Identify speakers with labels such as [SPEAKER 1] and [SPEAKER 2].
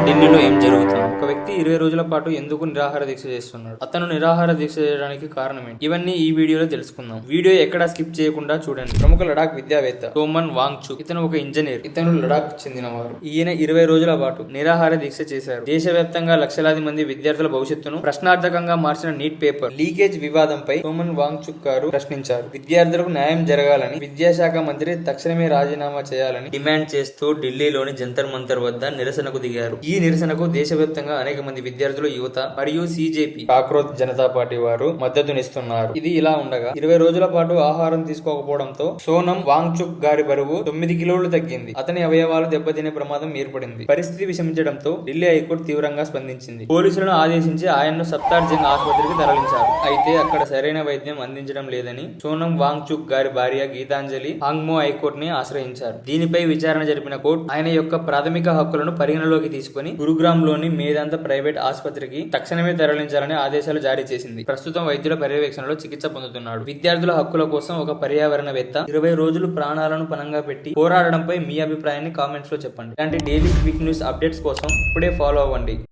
[SPEAKER 1] ఢిల్లీలో ఏం జరుగుతుంది? ఒక వ్యక్తి 20 రోజుల పాటు ఎందుకు నిరాహార దీక్ష చేస్తున్నాడు? అతను నిరాహార దీక్ష చేయడానికి కారణం ఏంటి? ఇవన్నీ ఈ వీడియోలో తెలుసుకుందాం. వీడియో ఎక్కడా స్కిప్ చేయకుండా చూడండి. ప్రముఖ లడాక్ విద్యావేత్త సోమన్ వాంగ్చుక్ ఇతను ఒక ఇంజనీర్. ఇతను లడాక్ చెందినవారు. ఈయన 20 రోజుల పాటు నిరాహార దీక్ష చేశారు. దేశవ్యాప్తంగా లక్షలాది మంది విద్యార్థుల భవిష్యత్తును ప్రశ్నార్థకంగా మార్చిన నీట్ పేపర్ లీకేజ్ వివాదంపై సోమన్ వాంగ్చుక్ గారు ప్రశ్నించారు. విద్యార్థులకు న్యాయం జరగాలని, విద్యాశాఖ మంత్రి తక్షణమే రాజీనామా చేయాలని డిమాండ్ చేస్తూ ఢిల్లీలోని జంతర్ మంతర్ వద్ద నిరసనకు దిగారు. ఈ నిరసనకు దేశవ్యాప్తంగా అనేక మంది విద్యార్థులు, యువత మరియు సిజేపీ కాక్రోచ్ జనతా పార్టీ వారు మద్దతునిస్తున్నారు. ఇది ఇలా ఉండగా 20 రోజుల పాటు ఆహారం తీసుకోకపోవడంతో సోనం వాంగ్చుక్ గారి బరువు 9 కిలోలు తగ్గింది. అతని అవయవాలు దెబ్బతినే ప్రమాదం ఏర్పడింది. పరిస్థితి విషమించడంతో ఢిల్లీ హైకోర్టు తీవ్రంగా స్పందించింది. పోలీసులను ఆదేశించి ఆయన్ను సఫ్తార్జంగ్ ఆసుపత్రికి తరలించారు. అయితే అక్కడ సరైన వైద్యం అందించడం లేదని సోనం వాంగ్చుక్ గారి భార్య గీతాంజలి హాంగ్మో హైకోర్టుని ఆశ్రయించారు. దీనిపై విచారణ జరిపిన కోర్టు ఆయన యొక్క ప్రాథమిక హక్కులను పరిగణలోకి తీసుకుని గురుగ్రామ్ లోని మేదాంత ప్రైవేట్ ఆసుపత్రికి తక్షణమే తరలించాలని ఆదేశాలు జారీ చేసింది. ప్రస్తుతం వైద్యుల పర్యవేక్షణలో చికిత్స పొందుతున్నాడు. విద్యార్థుల హక్కుల కోసం ఒక పర్యావరణవేత్త 20 రోజులు ప్రాణాలను పణంగా పెట్టి పోరాడడంపై మీ అభిప్రాయాన్ని కామెంట్స్ లో చెప్పండి. ఇలాంటి డైలీ క్విక్ న్యూస్ అప్డేట్స్ కోసం ఇప్పుడే ఫాలో అవ్వండి.